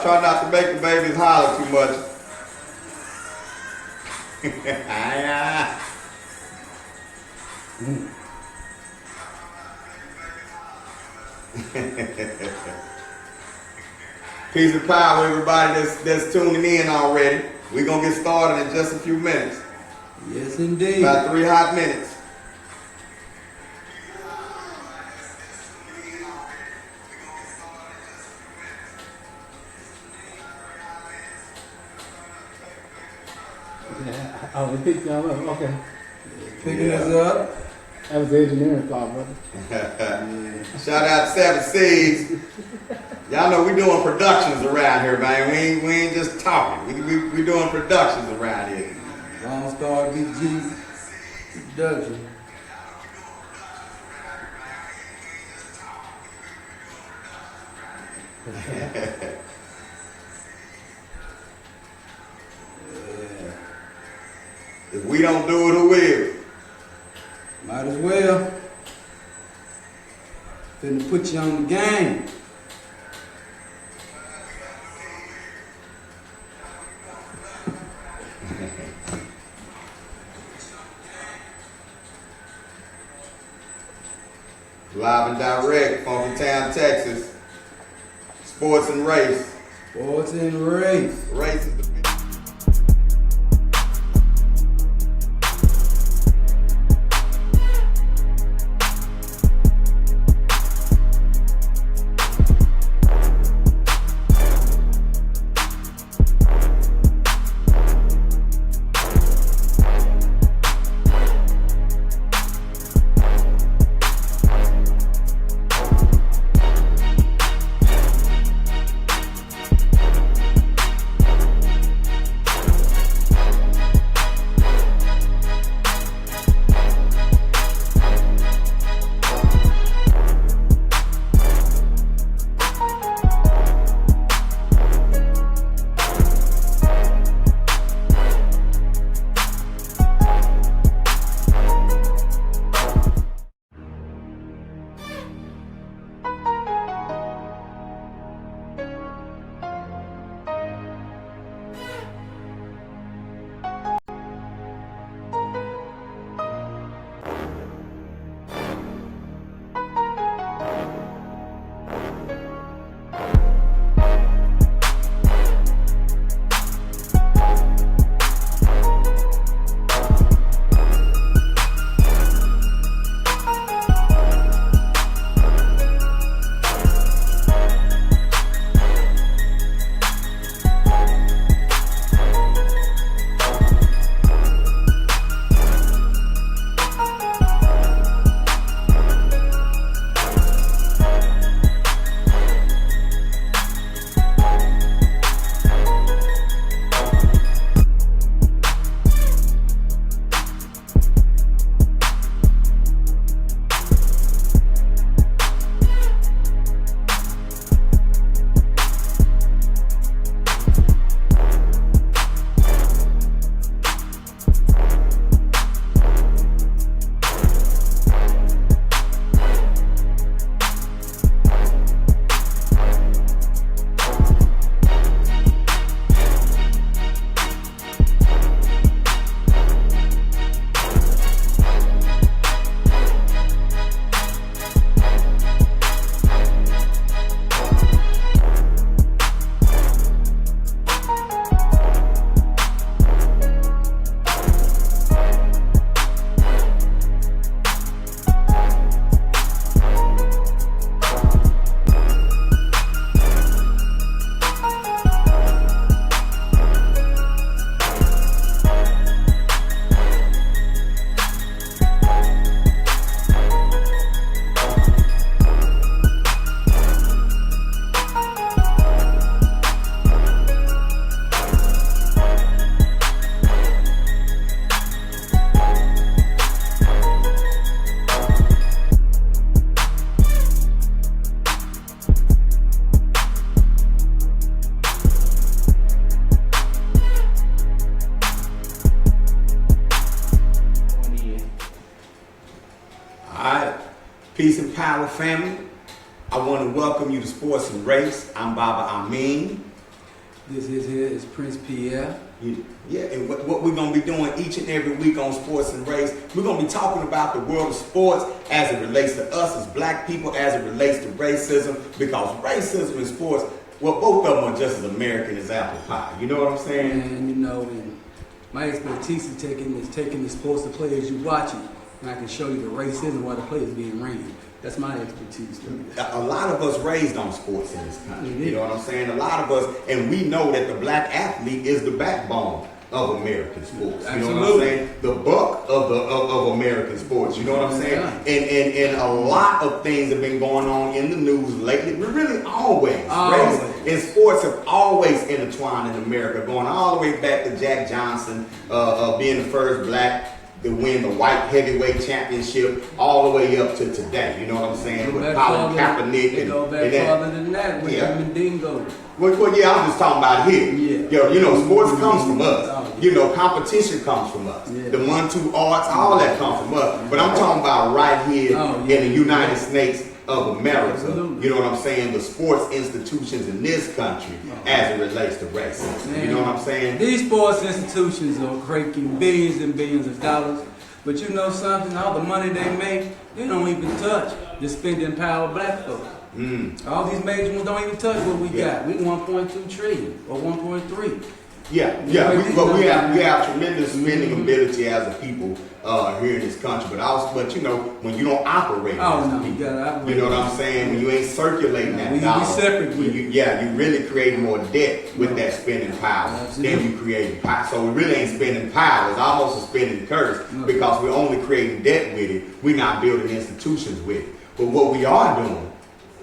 try not to make the babies holler too much. Peace and power, everybody that's tuning in already. We're going to get started in just a few minutes. Yes, indeed. About 3 hot minutes. Yeah, oh, it picked y'all up. Okay. Picking us up. That was the engineering fault, brother. Shout out to 7 C's. Y'all know we doing productions around here, man. We ain't just talking. We doing productions around here. Lone Star BG production. If we don't do it, who will? Might as well. Finna put you on the game. Live and direct, Funky Town, Texas. Sports and race. Sports and race. Race is the Peace and power, family. I want to welcome you to Sports and Race. I'm Baba Amin. This here is Prince Pierre. Yeah, and what we're going to be doing each and every week on Sports and Race, we're going to be talking about the world of sports as it relates to us as black people, as it relates to racism, because racism in sports, well, both of them are just as American as apple pie. You know what I'm saying? And you know, and my expertise is taking the sports the players you watching, and I can show you the racism why the players being ran. That's my expertise. A lot of us raised on sports in this country. You know what I'm saying? A lot of us, and we know that the black athlete is the backbone of American sports. You know what I'm saying? The buck of American sports. You know what I'm saying? And a lot of things have been going on in the news lately. We're really always. Race and sports have always intertwined in America, going all the way back to Jack Johnson being the first black to win the white heavyweight championship, all the way up to today. You know what I'm saying? With Colin Kaepernick and go back farther than that with the Mandingo. Well, yeah, I'm just talking about here. Yeah. You know, sports comes from us. You know, competition comes from us. Yeah. The 1-2 arts, all that comes from us. But I'm talking about right here in the United States of America. Absolutely. You know what I'm saying? The sports institutions in this country as it relates to racism. You know what I'm saying? These sports institutions are making billions and billions of dollars. But you know something? All the money they make, they don't even touch the spending power of black folks. All these major ones don't even touch what we got. We 1.2 trillion or 1.3. We have tremendous spending ability as a people here in this country, but you know, when you don't operate, you gotta operate. You know what I'm saying? When you ain't circulating that dollar, be separate. You really create more debt with that spending power than you create power. So we really ain't spending power. It's almost a spending curse because we're only creating debt with it. We're not building institutions with it. But what we are doing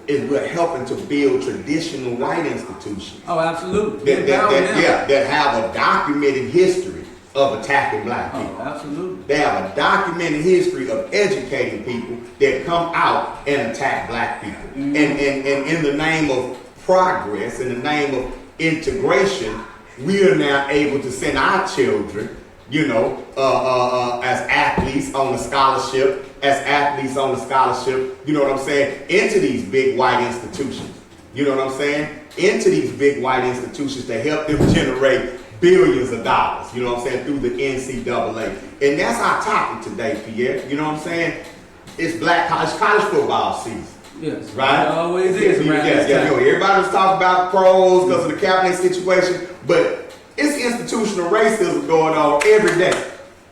is we're helping to build traditional white institutions. Oh, absolutely. That have a documented history of attacking black people. Oh, absolutely. They have a documented history of educating people that come out and attack black people. And in the name of progress, in the name of integration, we are now able to send our children, you know, as athletes on a scholarship, you know what I'm saying, into these big white institutions. You know what I'm saying? Into these big white institutions to help them generate billions of dollars, you know what I'm saying, through the NCAA. And that's our topic today, Pierre. You know what I'm saying? It's college football season. Yes. Right? It always is. You know, everybody was talking about pros because of the Kaepernick situation, but it's institutional racism going on every day.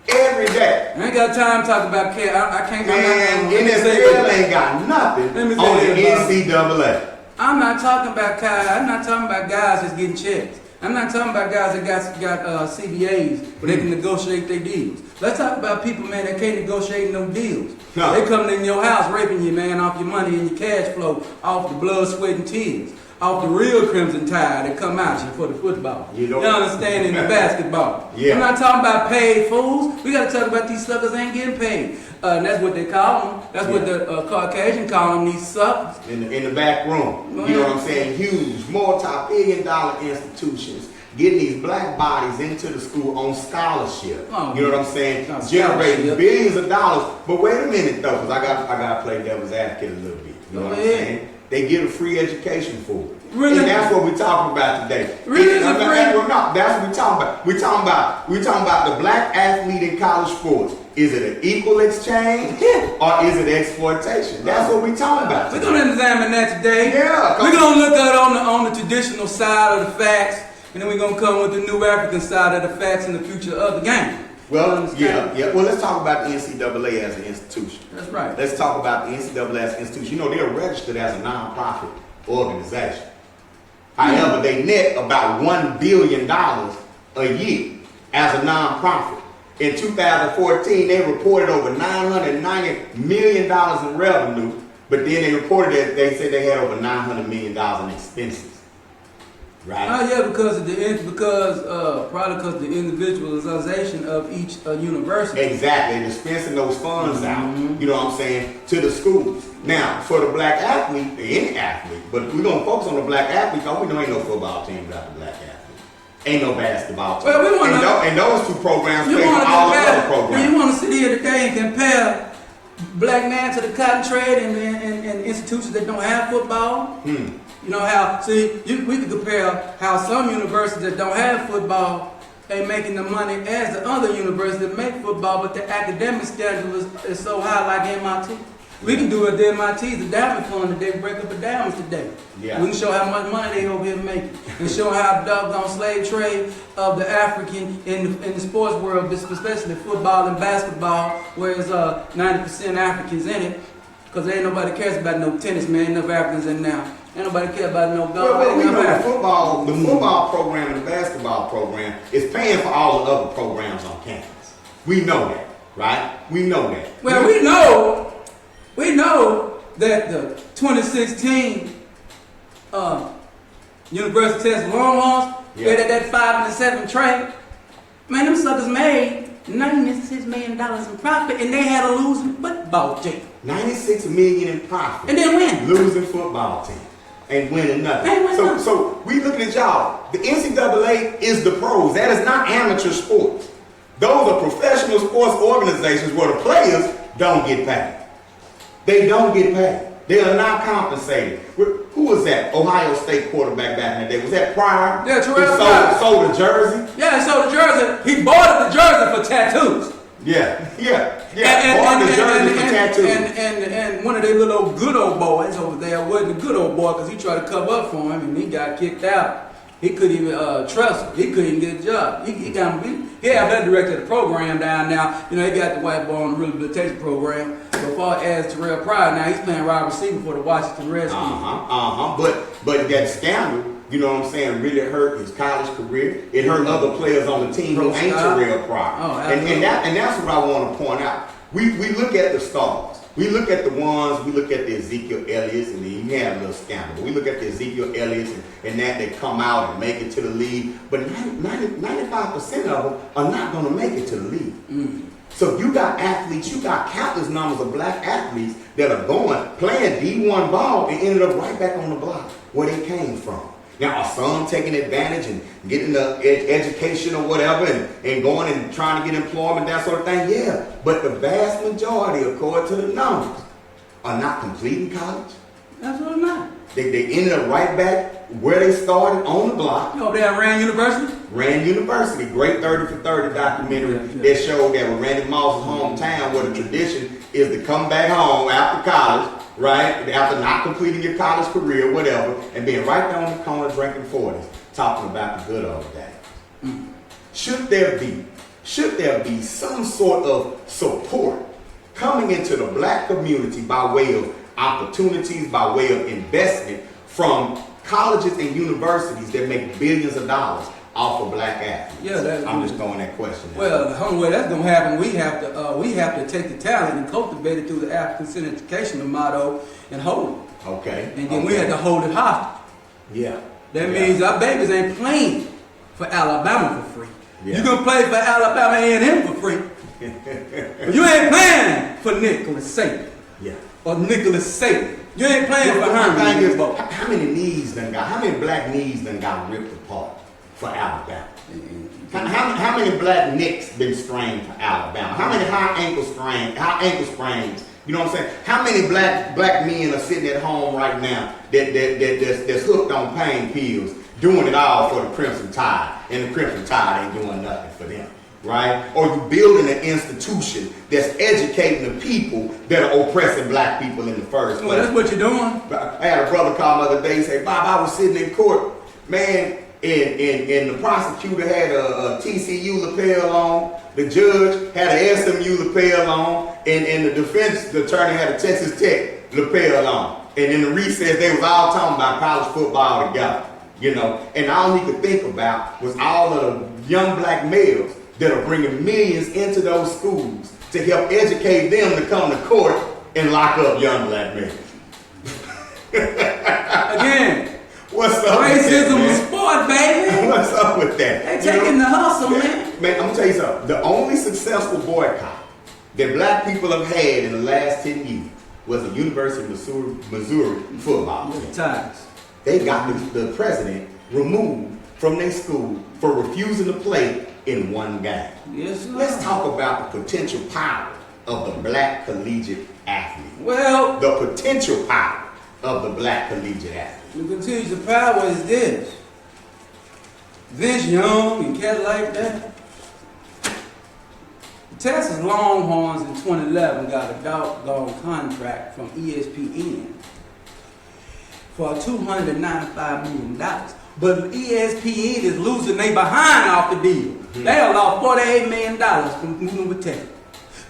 Every day. I ain't got time to talk about care. I can't go Man, NFL ain't got nothing on the NCAA. I'm not talking about guys. I'm not talking about guys that's getting checks. I'm not talking about guys that got CBAs where they can negotiate their deals. Let's talk about people, man, that can't negotiate no deals. No. They coming in your house raping you, man, off your money and your cash flow, off the blood, sweat, and tears. Off the real Crimson Tide that come out you for the football. You understand, in the basketball. I'm not talking about paid fools. We got to talk about these suckers ain't getting paid. And that's what they call them. That's what the Caucasian call them, these suckers. In the back room. You know what I'm saying? Huge, multi-billion-dollar institutions getting these black bodies into the school on scholarship. You know what I'm saying? Generating billions of dollars. But wait a minute, though, because I got to play devil's advocate a little bit. You know what I'm saying? They get a free education for it. Really? And that's what we're talking about today. Really? That's what we're talking about. We're talking about the black athlete in college sports. Is it an equal exchange or is it exploitation? That's what we're talking about today. We're going to examine that today. Yeah. We're going to look at on the traditional side of the facts, and then we're going to come with the new African side of the facts and the future of the game. Well, Well, let's talk about the NCAA as an institution. That's right. Let's talk about the NCAA as an institution. You know, they're registered as a non-profit organization. However, they net about $1 billion a year as a non-profit. In 2014, they reported over $990 million in revenue, but then they reported that they said they had over $900 million in expenses. Right. Oh yeah, probably because the individualization of each university. Exactly, and dispensing those funds out. You know what I'm saying, to the schools. Now, for the black athlete, any athlete, but we're gonna focus on the black athlete because we know ain't no football team without the black athlete. Ain't no basketball team. Well, and those two programs play for all the other programs. You want to sit here today and compare black man to the cotton trade and institutions that don't have football? You know how, we can compare how some universities that don't have football ain't making the money as the other universities that make football, but the academic schedule is so high like MIT. We can do it the MIT, the endowment fund today, break up endowments today. Yeah. We can show how much money they over here making. And show how the doggone slave trade of the African in the sports world, especially football and basketball, where it's 90% Africans in it, because ain't nobody cares about no tennis, man, enough Africans in now. Ain't nobody care about no golf. Well, we know the football program and the basketball program is paying for all the other programs on campus. We know that, right? We know that. Well, we know that the 2016 University Texas Longhorns, that 5 and 7 trade, man, them suckers made $96 million in profit, and they had a losing football team. $96 million in profit. And then win. Losing football team. Ain't winning nothing. So we looking at y'all. The NCAA is the pros. That is not amateur sports. Those are professional sports organizations where the players don't get paid. They don't get paid. They are not compensated. Who was that? Ohio State quarterback back in the day. Was that Pryor? Yeah, Terrell Pryor. Sold a jersey? Yeah, he sold a jersey. He bought the jersey for tattoos. Yeah. Bought the jersey for tattoos. And one of their little old good old boys over there wasn't a good old boy because he tried to cover up for him and he got kicked out. He couldn't even trust him. He couldn't even get a job. He had that director of the program down now. You know, he got the white boy on the rehabilitation program. As far as Terrell Pryor, now he's playing wide receiver for the Washington Redskins. But that scandal, you know what I'm saying, really hurt his college career. It hurt other players on the team who ain't Terrell Pryor. And that's what I want to point out. We look at the stars. We look at the ones, we look at the Ezekiel Elliott's, and he had a little scandal. But we look at the Ezekiel Elliott's and that come out and make it to the league. But 95% of them are not going to make it to the league. Mm. So you got athletes, you got countless numbers of black athletes that are playing D1 ball and ended up right back on the block where they came from. Now, are some taking advantage and getting the education or whatever and going and trying to get employment, that sort of thing? Yeah. But the vast majority, according to the numbers, are not completing college. Absolutely not. They ended up right back where they started, on the block. You over there at Rand University? Rand University. Great 30 for 30 documentary that showed that with Randy Moss's hometown, where the tradition is to come back home after college, right, after not completing your college career, whatever, and being right there on the corner drinking 40s, talking about the good old days. Mm. Should there be some sort of support coming into the black community by way of opportunities, by way of investment from colleges and universities that make billions of dollars off of black athletes? Yeah, I'm just throwing that question. Well, the only way that's gonna happen, we have to take the talent and cultivate it through the African Educational motto and hold it. Okay. And then we have to hold it hostage. Yeah. That means our babies ain't playing for Alabama for free. Yeah. You gonna play for Alabama A&M for free. But you ain't playing for Nicholas Saban. Yeah. Or Nicholas Saban. You ain't playing for Herman. How many knees done got? How many black knees done got ripped apart for Alabama? How many black necks been strained for Alabama? How many high ankle sprains? You know what I'm saying? How many black men are sitting at home right now that's hooked on pain pills, doing it all for the Crimson Tide, and the Crimson Tide ain't doing nothing for them, right? Or you building an institution that's educating the people that are oppressing black people in the first place. Well, that's what you're doing. I had a brother call the other day and say, Bob, I was sitting in court, man, and the prosecutor had a TCU lapel on, the judge had a SMU lapel on, and the defense attorney had a Texas Tech lapel on. And in the recess, they was all talking about college football together, you know. And all he could think about was all of the young black males that are bringing millions into those schools to help educate them to come to court and lock up young black men. Again, what's up racism with is sport, baby. What's up with that? They taking the hustle, man. Man, I'm gonna tell you something. The only successful boycott that black people have had in the last 10 years was the University of Missouri football team. They got the president removed from their school for refusing to play in one game. Yes, sir. Let's talk about the potential power of the black collegiate athlete. Well, the potential power of the black collegiate athlete. The contingent of power is this. Vince Young and cats like that. The Texas Longhorns in 2011 got a doggone contract from ESPN for $295 million. But ESPN is losing their behind off the deal. They have lost $48 million from moving with Texas.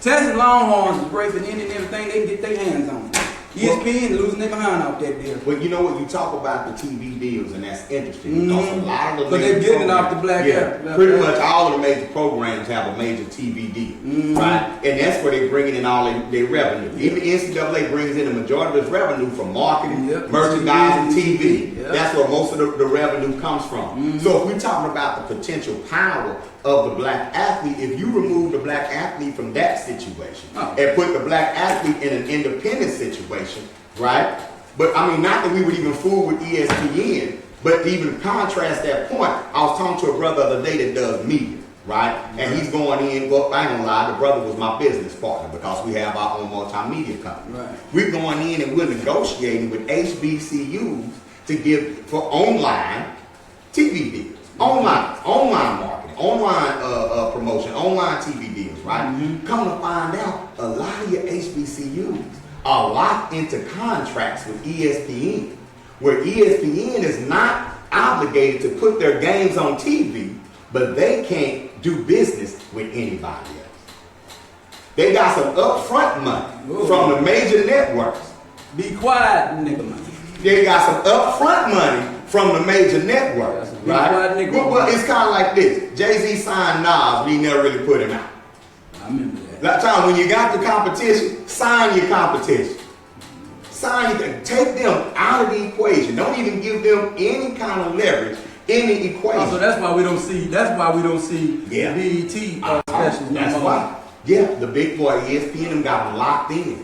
Texas Longhorns is raping any and everything they can get their hands on. ESPN losing their behind off that deal. Well, you know what? You talk about the TV deals, and that's interesting. Because a lot of the but they're getting it off the black pretty much all of the major programs have a major TV deal, right? And that's where they're bringing in all their revenue. Even NCAA brings in the majority of its revenue from marketing, merchandise, and TV. That's where most of the revenue comes from. So if we're talking about the potential power of the black athlete, if you remove the black athlete from that situation and put the black athlete in an independent situation, right? But I mean, not that we would even fool with ESPN, but to even contrast that point, I was talking to a brother the other day that does media, right? And he's going in, well, I ain't gonna lie, the brother was my business partner because we have our own multimedia company. Right. We're going in and we're negotiating with HBCUs to give for online TV deals, online marketing, online promotion, online TV deals, right? Come to find out, a lot of your HBCUs are locked into contracts with ESPN, where ESPN is not obligated to put their games on TV, but they can't do business with anybody else. They got some upfront money from the major networks. Be quiet, nigga money. They got some upfront money from the major networks, right? Well, it's kind of like this. Jay-Z signed Nas, but he never really put him out. I remember that. That time when you got the competition, sign your competition. Take them out of the equation. Don't even give them any kind of leverage in the equation. So that's why we don't see. The BET specials. That's why. Yeah, the big boy ESPN them got them locked in,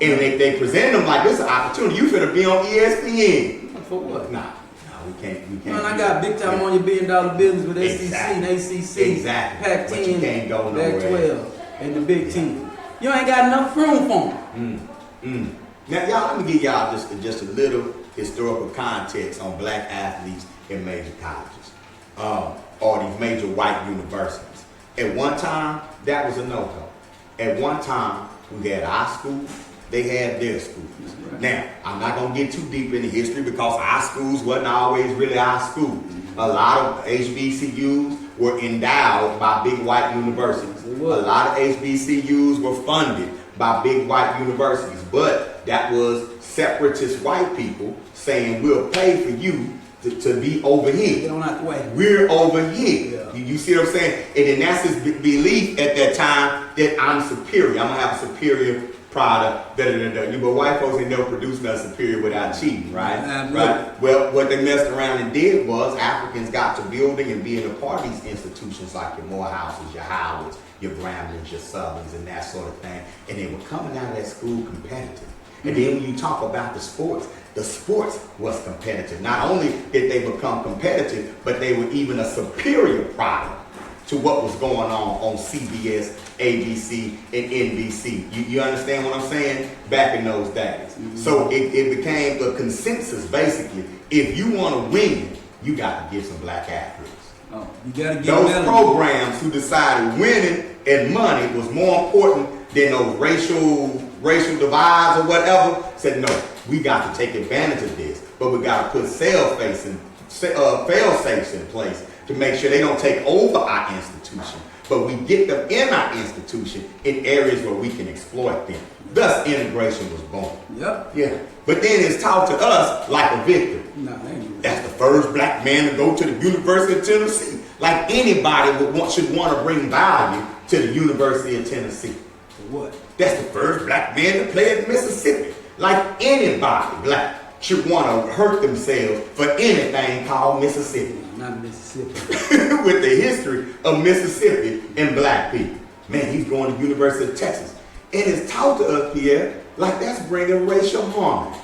and they present them like this is an opportunity. You finna be on ESPN. For what? Nah. We can't. Man, I got big time on your $1 billion business with SEC and ACC, Pac-10, Pac-12, and the Big Ten. You ain't got enough room for them. Now, y'all, let me give y'all just a little historical context on black athletes in major colleges, or these major white universities. At one time, that was a no-go. At one time, we had our schools, they had their schools. Now, I'm not going to get too deep into history because our schools wasn't always really our schools. A lot of HBCUs were endowed by big white universities. A lot of HBCUs were funded by big white universities, but that was separatist white people saying, we'll pay for you to be over here. Get on out the way. We're over here. Yeah. You see what I'm saying? And then that's his belief at that time that I'm superior. I'm going to have a superior product. But white folks ain't never produced nothing superior without cheating, right? Right. Well, what they messed around and did was Africans got to building and being a part of these institutions like your Morehouses, your Howards, your Gramblin's, your Southerns, and that sort of thing. And they were coming out of that school competitive. And then when you talk about the sports was competitive. Not only did they become competitive, but they were even a superior product to what was going on CBS, ABC, and NBC. You understand what I'm saying? Back in those days. So it became a consensus, basically. If you want to win, you got to get some black athletes. Oh, you gotta get those programs who decided winning and money was more important than those racial divides or whatever, said no, we got to take advantage of this, but we got to put fail-safes in place to make sure they don't take over our institution, but we get them in our institution in areas where we can exploit them. Thus, integration was born. Yep. Yeah. But then it's taught to us like a victim. No, that's the first black man to go to the University of Tennessee. Like anybody should want to bring value to the University of Tennessee. For what? That's the first black man to play at Mississippi. Like anybody black should want to hurt themselves for anything called Mississippi. Not Mississippi. With the history of Mississippi and black people. Man, he's going to the University of Texas. And it's taught to us, Pierre, like that's bringing racial harmony.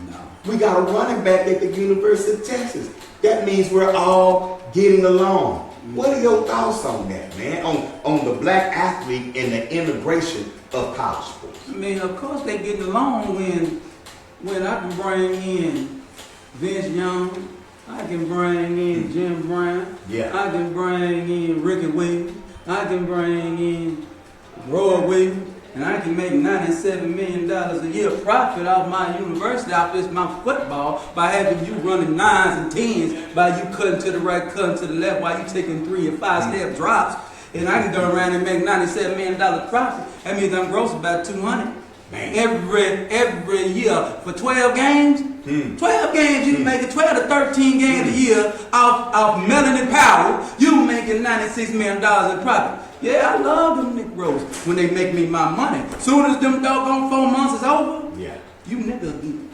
No. We got a running back at the University of Texas. That means we're all getting along. What are your thoughts on that, man? On the black athlete and the integration of college sports? I mean, of course they getting along when I can bring in Vince Young. I can bring in Jim Brown. Yeah. I can bring in Ricky Williams. I can bring in Roy Williams. And I can make $97 million a year profit off my university, off this my football, by having you running 9s and 10s, by you cutting to the right, cutting to the left, while you taking 3 and 5 step drops. And I can go around and make $97 million profit. That means I'm gross about 200. Man. Every year for 12 games. 12 games, you making 12 to 13 games a year off melanin power. You making $96 million in profit. Yeah, I love them Negroes when they make me my money. Soon as them doggone 4 months is over, yeah, you nigga,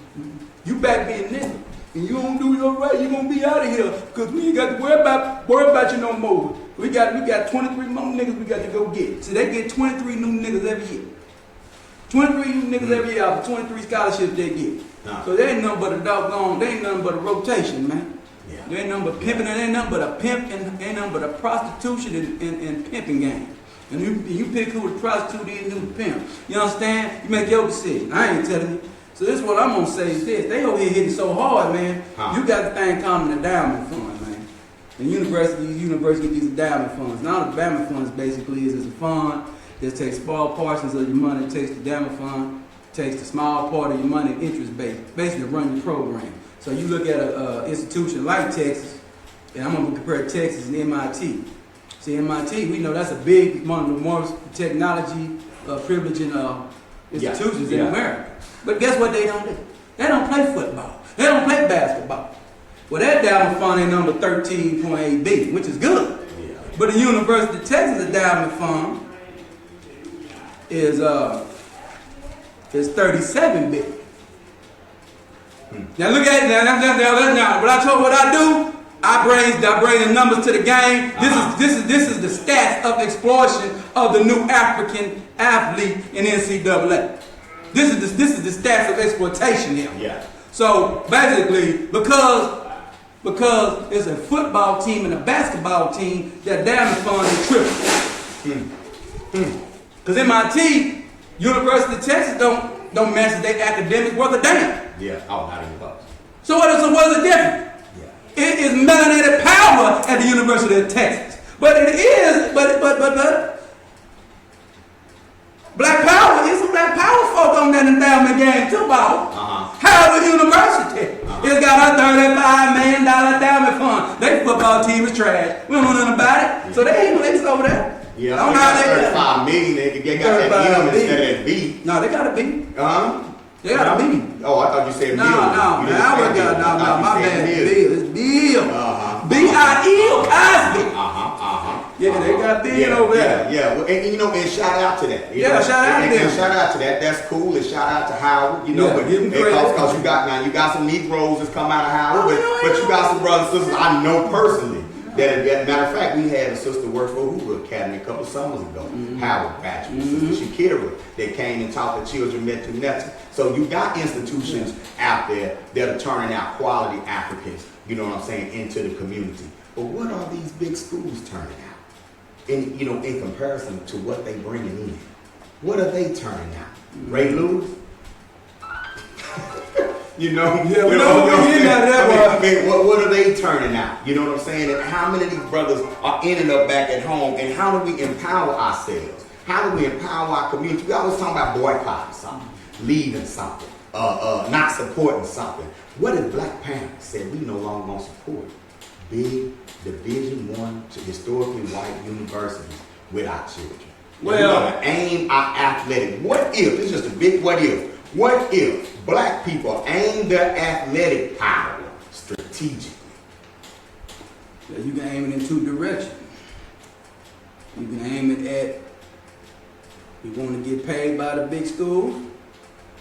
you back being nigga. And you don't do your right, you gonna be out of here. Cause we ain't got to worry about you no more. We got 23 more niggas we got to go get. So they get 23 new niggas every year. 23 new niggas every year out of 23 scholarships they get. So there ain't nothing but a doggone, there ain't nothing but a rotation, man. Yeah. There ain't nothing but pimping, and ain't nothing but a pimp, and ain't nothing but a prostitution and pimping game. And you pick who the prostitute is and who the pimp. You understand? You make your decision. I ain't telling you. So this is what I'm gonna say is this. They over here hitting so hard, man. You got the thing called an endowment fund, man. And universities get these endowment funds. Now the endowment funds basically is a fund that takes small portions of your money, takes the endowment fund, takes the small part of your money, interest based, basically run your program. So you look at an institution like Texas, and I'm going to compare Texas and MIT. See, MIT, we know that's a big, one of the most technology privileging institutions in America. But guess what they don't do? They don't play football. They don't play basketball. Well, that endowment fund ain't number 13.8 billion, which is good. Yeah. But the University of Texas endowment fund is 37 billion. Now look at it now. What I do, I bring the numbers to the game. This is the stats of exploitation of the new African athlete in NCAA. This is the stats of exploitation here. Yeah. So basically, because it's a football team and a basketball team, that endowment fund is triple. Because MIT, University of Texas don't master their academics worth a damn. Yeah, not even close. So what is the difference? Yeah. It is melanated power at the University of Texas. But black power is some black power folk on that endowment game too, Bob. Howard University. It's got a $35 million endowment fund. Their football team is trash. We don't know nothing about it. So they ain't places over there. Yeah, I don't know how they 35 million. They got that M instead of that B. No, they got a B. They got a B. Oh, I thought you said no, man. My bad. Bill. It's Bill. B-I-L. Cosby. Yeah, they got Bill over there. Yeah. Well, and shout out to that. Shout out to them. And shout out to that. That's cool. And shout out to Howard. Because you got some Negroes that's come out of Howard, but you got some brothers and sisters I know personally. That matter of fact, we had a sister work for Hoover Academy a couple of summers ago. Howard Bachelor, Sister Shakira, that came and taught the children nothing. So you got institutions out there that are turning out quality Africans, you know what I'm saying, into the community. But what are these big schools turning out? In comparison to what they bringing in, what are they turning out? Ray Lewis. What are they turning out? You know what I'm saying? And how many of these brothers are ending up back at home? And how do we empower ourselves? How do we empower our community? We always talk about boycotting something, leaving something, not supporting something. What if Black Panthers said we no longer going to support big Division I to historically white universities with our children? We're going to aim our athletic. What if? It's just a big what if. What if black people aim their athletic power strategically? Yeah, you can aim it in two directions. You can aim it at you want to get paid by the big school,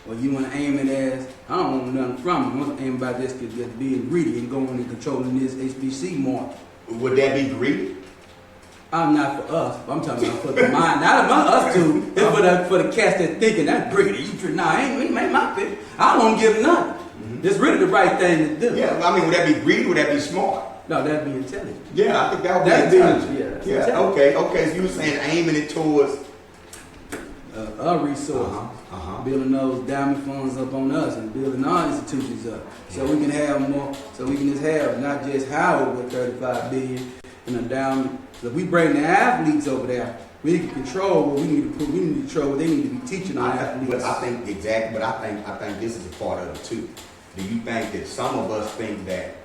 or you want to aim it as I don't want nothing from it. I want to aim by this just being greedy and going and controlling this HBC market. Would that be greedy? I'm not for us. I'm talking about for the mind. Not about us too. It's for the cats that thinking that's greedy. I ain't my pick. I won't give nothing. It's really the right thing to do. Yeah, I mean, would that be greedy? Would that be smart? No, that'd be intelligent. Yeah, I think that would be intelligent. Yeah. Okay. So you were saying aiming it towards resources, building those diamond funds up on us and building our institutions up, so we can have more, so we can just have not just Howard with 35 billion in endowment. So if we bring the athletes over there, we can control what we need to put. We need to control what they need to be teaching our athletes. But I think exactly. But I think this is a part of it too. Do you think that some of us think that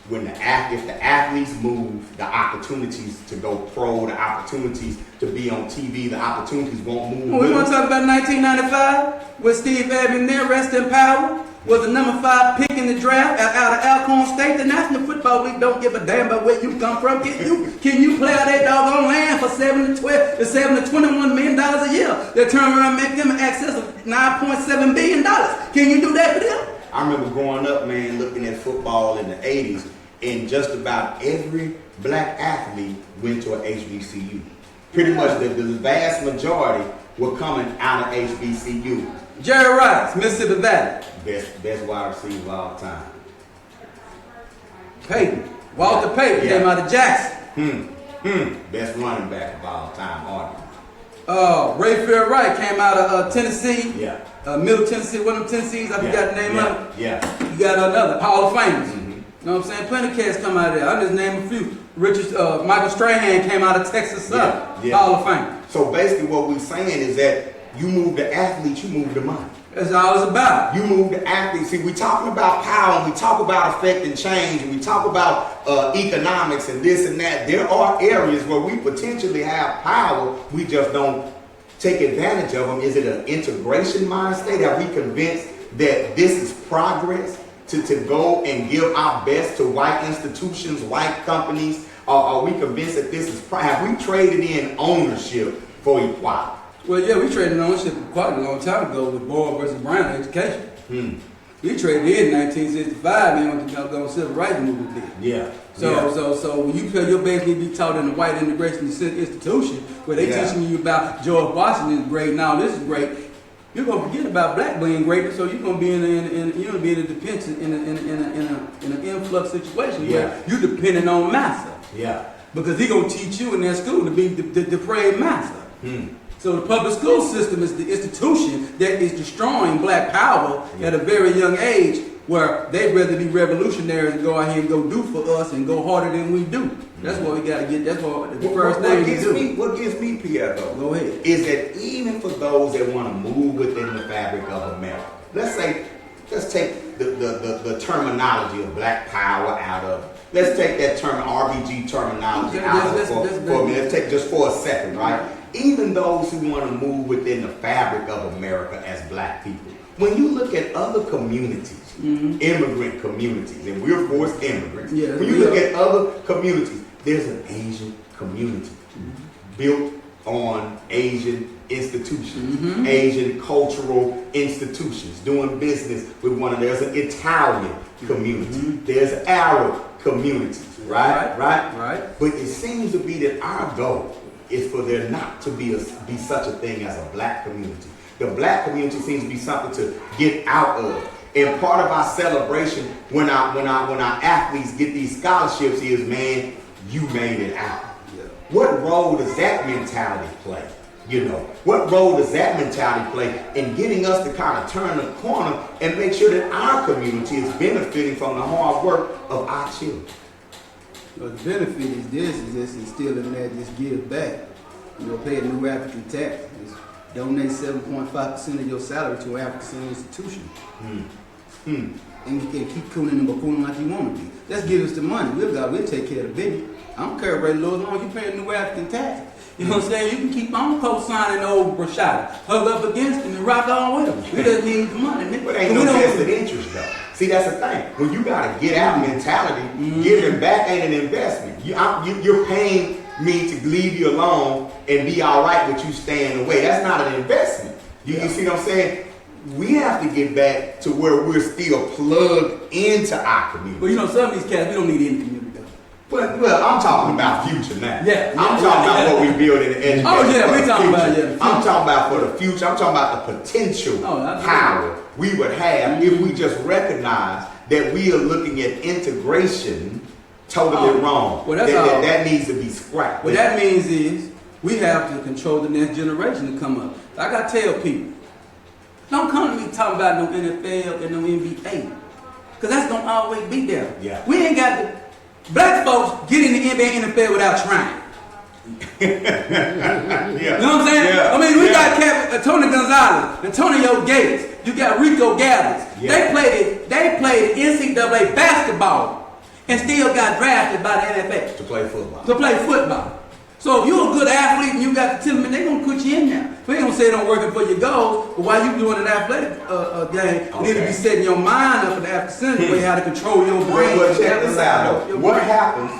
when if the athletes move, the opportunities to go pro, the opportunities to be on TV, the opportunities won't move? We want to talk about 1995 with Steve Amin there, rest in power, was the number 5 pick in the draft out of Alcorn State. The National Football League don't give a damn about where you come from. Can you play out that doggone land for $7 to $21 million a year? They turn around and make them in excess of $9.7 billion. Can you do that for them? I remember growing up, man, looking at football in the 80s, and just about every black athlete went to an HBCU. Pretty much the vast majority were coming out of HBCU. Jerry Rice, Mississippi Valley. Best wide receiver of all time. Peyton. Walter Payton came out of Jackson. Best running back of all time, arguably. Ray Fair Wright came out of Tennessee. Yeah. Middle Tennessee, one of them Tennessees, I forgot the name of it. Yeah. You got another, Hall of Famers. You know what I'm saying? Plenty of cats come out of there. I'll just name a few. Michael Strahan came out of Texas Southern. Hall of Fame. So basically what we're saying is that you move the athletes, you move the money. That's all it's about. You move the athletes. See, we talking about power, and we talk about affecting change, and we talk about economics and this and that. There are areas where we potentially have power, we just don't take advantage of them. Is it an integration mind state? Are we convinced that this is progress to go and give our best to white institutions, white companies? Are we convinced that this is have we traded in ownership for equality? Well, yeah, we traded ownership quite a long time ago with Boyle versus Brown education. We traded in 1965, man, when the civil rights movement did. Yeah. So when you feel your baby be taught in a white integration institution where they teaching you about George Washington is great, now this is great, you're gonna forget about black being great. So you're gonna be in a dependent in an influx situation where you're depending on massa. Yeah. Because he gonna teach you in that school to be the depraved massa. So the public school system is the institution that is destroying black power at a very young age, where they'd rather be revolutionaries and go out here and go do for us and go harder than we do. That's what we got to get. That's what the first thing we do. What gives me, Pierre, though, go ahead, is that even for those that want to move within the fabric of America, let's take the terminology of black power out of it. Let's take that term, RBG terminology out of it for a minute. Let's take just for a second, right? Even those who want to move within the fabric of America as black people, when you look at other communities, immigrant communities, and we're forced immigrants, when you look at other communities, there's an Asian community built on Asian institutions, Asian cultural institutions, doing business with one another. There's an Italian community, there's Arab communities, right? But it seems to be that our goal is for there not to be such a thing as a black community. The black community seems to be something to get out of. And part of our celebration when our athletes get these scholarships is, man, you made it out. What role does that mentality play? You know, what role does that mentality play in getting us to kind of turn the corner and make sure that our community is benefiting from the hard work of our children? Well, the benefit is just instilling that, just give back. You know, pay a new African tax. Just donate 7.5% of your salary to an African institution. And you can keep cooning and buffooning like you want to be. Let's give us the money. We'll take care of the baby. I don't care about Lord, as long as you pay a new African tax. You know what I'm saying? You can keep on co-signing old Brashada, hug up against him and rock on with him. We just need the money. But ain't no vested interest though. See, that's the thing. When you got a get out mentality, giving back ain't an investment. You're paying me to leave you alone and be all right with you staying away. That's not an investment. You see what I'm saying? We have to get back to where we're still plugged into our community. Well, you know, some of these cats, we don't need any community though. Well, I'm talking about future now. Yeah. I'm talking about what we build in the education. Oh yeah, we talking about I'm talking about for the future. I'm talking about the potential power we would have if we just recognize that we are looking at integration totally wrong. Well, that needs to be scrapped. What that means is We have to control the next generation to come up. Like I tell people, don't come to me talking about no NFL and no NBA. Because that's going to always be there. Yeah. We ain't got to. Black folks get in the NBA and NFL without trying. Yeah. You know what I'm saying? Yeah. I mean, we got Tony Gonzalez, Antonio Gates, you got Rico Gathers. Yeah. They played NCAA basketball and still got drafted by the NFL. To play football. To play football. So if you're a good athlete and you got the talent, they're going to put you in there. We ain't going to say it don't working for your goals, but while you doing an athletic game, you need to be setting your mind up in the after way how to control your brain. Well, check this out, though. What happens,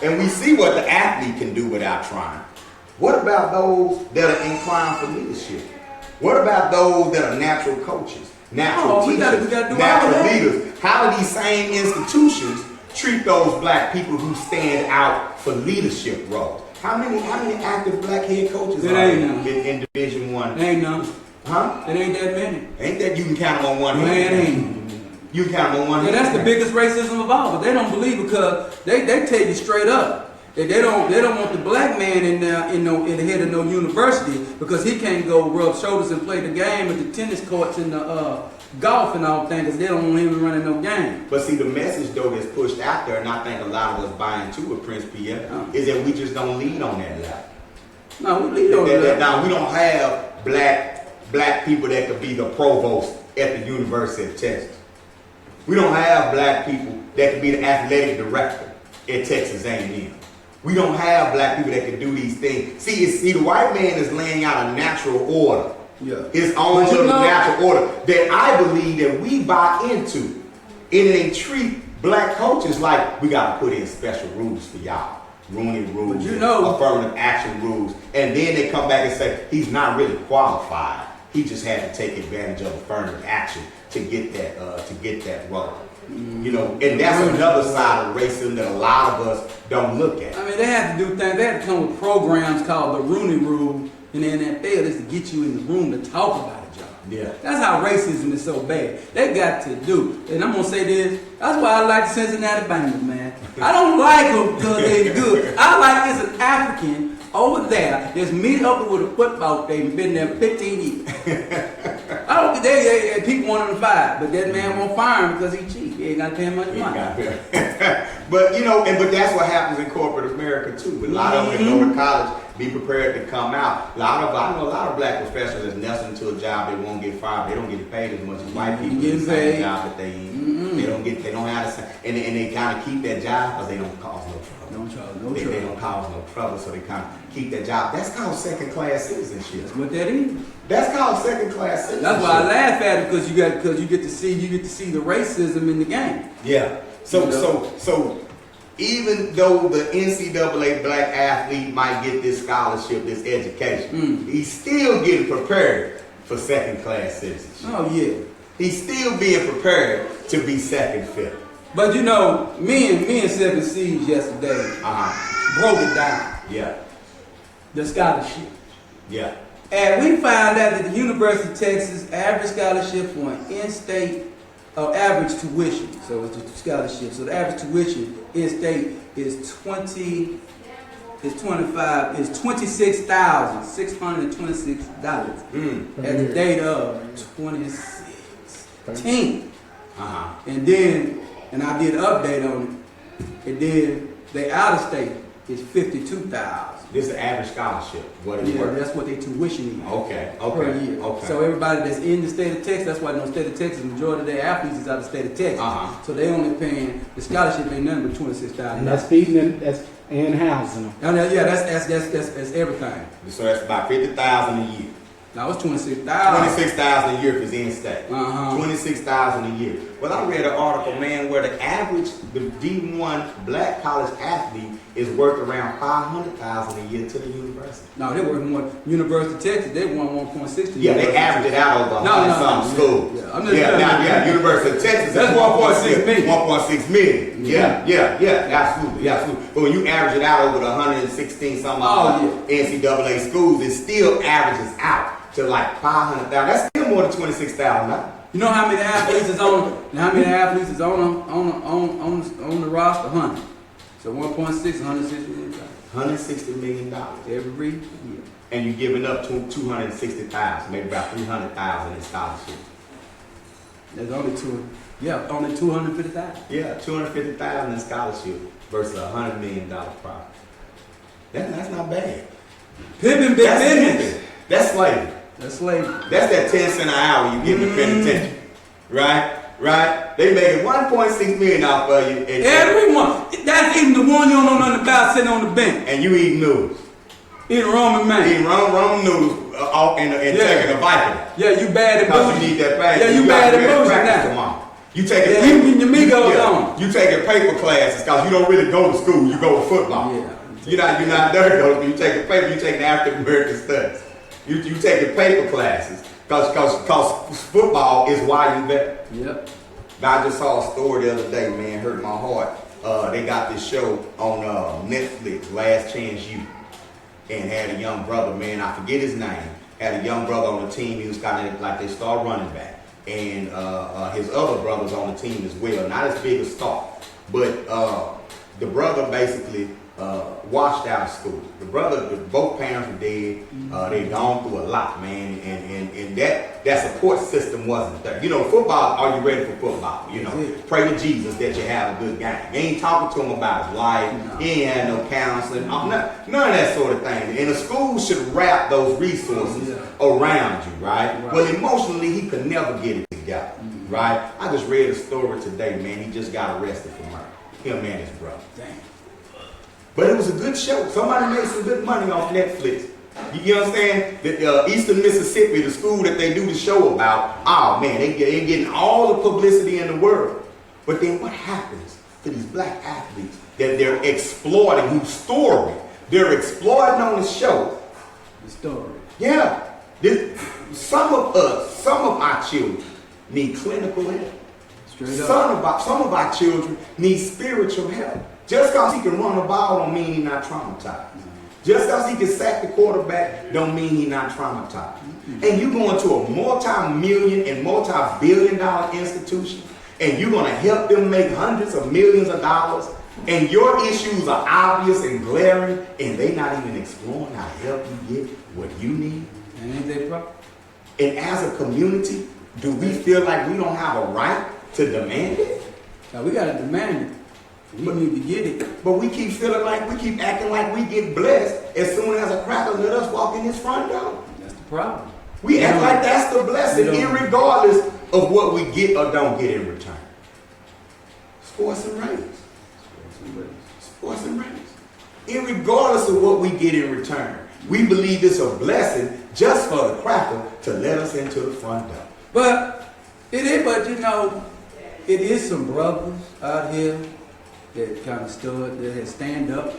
and we see what the athlete can do without trying. What about those that are inclined for leadership? What about those that are natural coaches, natural teachers, we gotta do natural all that. leaders? How do these same institutions treat those black people who stand out for leadership roles? How many active black head coaches are in Division I? Ain't none. Huh? It ain't that many. Ain't that you can count them on one hand? Man, ain't. You can count them on one hand. Yeah, that's the biggest racism of all. But they don't believe because they tell you straight up that they don't want the black man in the head of no university because he can't go rub shoulders and play the game at the tennis courts and the golf and all things because they don't want him running no game. But see, the message though that's pushed out there, and I think a lot of us buy into it, Prince Pierre, is that we just don't lead on that level. No, we lead on that. Now we don't have black people that could be the provost at the University of Texas. We don't have black people that could be the athletic director at Texas A&M. We don't have black people that can do these things. See, the white man is laying out a natural order. Yeah. His own little natural order that I believe that we buy into. And they treat black coaches like we got to put in special rules for y'all. Rooney rules, affirmative action rules. And then they come back and say, he's not really qualified. He just had to take advantage of affirmative action to get that role. You know, and that's another side of racism that a lot of us don't look at. I mean, they have to do things. They have to come with programs called the Rooney Rule in the NFL is to get you in the room to talk about it, John. Yeah. That's how racism is so bad. They got to do. And I'm going to say this. That's why I like the Cincinnati Bengals, man. I don't like them because they're good. I like it's an African over there that's meet up with a football team and been there 15 years. I don't think people want him to fire, but that man won't fire him because he cheap. He ain't got to pay him much money. But you know, but that's what happens in corporate America too. A lot of them go to college, be prepared to come out. I know a lot of black professionals that's nestled into a job they won't get fired. They don't get paid as much as white people in the same job that they in. They don't have the same, and they kind of keep that job because they don't cause no trouble. They don't cause no trouble, so they kind of keep that job. That's called second-class citizenship. That's what that is. That's called second-class citizenship. That's why I laugh at it because you get to see the racism in the game. Yeah. So even though the NCAA black athlete might get this scholarship, this education, he's still getting prepared for second-class citizenship. Oh yeah. He's still being prepared to be second fiddle. But you know, me and Seven Seas yesterday broke it down. Yeah. The scholarship. Yeah. And we found out that the University of Texas average scholarship for an in-state average tuition. So it's a scholarship. So the average tuition in-state is $26,626 at the date of 2016. And I did an update on it. And then the out of state is 52,000. This is the average scholarship. What is it worth? That's what they tuition is. Okay. Per year. Okay. So everybody that's in the state of Texas, that's why in the state of Texas, the majority of their athletes is out of the state of Texas. So they only paying the scholarship ain't nothing but $26,000. And that's feeding and housing. That's everything. So that's about $50,000 a year. Now it's $26,000. $26,000 a year if it's in-state. $26,000 a year. Well, I read an article, man, where the average, the D1 black college athlete is worth around $500,000 a year to the university. No, they worth more. University of Texas, they won 1.6. Yeah, they average it out over some schools. University of Texas, that's 1.6 million. 1.6 million. Yeah, absolutely. But when you average it out over the 116 some NCAA schools, it still averages out to like $500,000. That's still more than $26,000. You know how many athletes is on? On the roster? 100. So 1.6, 160 million. $160 million. Every year. And you're giving up $260,000, maybe about $300,000 in scholarships. There's only only 250,000. Yeah, $250,000 in scholarship versus $100 million profit. That's not bad. Pimping big business. That's slavery. That's slavery. That's that 10 cents an hour you get in the penitentiary. Right? They made $1.6 million off of you. Every month. That's even the one you don't know nothing about sitting on the bench. And you eat noodles. Eating Roman man. Eating Roman noodles taking a Viking. Yeah, you bad at Because bougie. you need that bag. Yeah, you bad at bougie now. You taking you getting your Migos on. You taking paper classes because you don't really go to school. You go to football. Yeah. You're not there to go. You taking paper. You taking African American studies. You taking paper classes because football is why you there. Yep. I just saw a story the other day, man. Hurt my heart. They got this show on Netflix, Last Chance U, and had a young brother, man. I forget his name. Had a young brother on the team. He was kind of like they star running back. And his other brothers on the team as well, not as big a star, but the brother basically washed out of school. Both parents were dead. They'd gone through a lot, man, and that support system wasn't there. You know, football. Are you ready for football? You know, pray to Jesus that you have a good game. You ain't talking to him about his life. No. He ain't had no counseling. None of that sort of thing. And the school should wrap those resources around you, right? Well, emotionally, he could never get it together, right? I just read a story today, man. He just got arrested for murder. Him and his brother. Damn. But it was a good show. Somebody made some good money off Netflix. You understand? The Eastern Mississippi, the school that they do the show about, oh man, they're getting all the publicity in the world. But then what happens to these black athletes that they're exploiting, whose story they're exploiting on the show? The story. Yeah. Some of our children need clinical help. Straight up. Some of our children need spiritual help. Just because he can run a ball don't mean he's not traumatized. Just because he can sack the quarterback don't mean he's not traumatized. And you go into a multi-million and multi-billion-dollar institution and you're going to help them make hundreds of millions of dollars and your issues are obvious and glaring and they not even exploring how to help you get what you need. And ain't they problem? And as a community, do we feel like we don't have a right to demand it? Now we got to demand it. We need to get it. But we keep acting like we get blessed as soon as a cracker let us walk in his front door. That's the problem. We act like that's the blessing, irregardless of what we get or don't get in return. Sports and race. Sports and race. Irregardless of what we get in return, we believe it's a blessing just for the cracker to let us into the front door. But it is some brothers out here that kind of stood, that had stand up,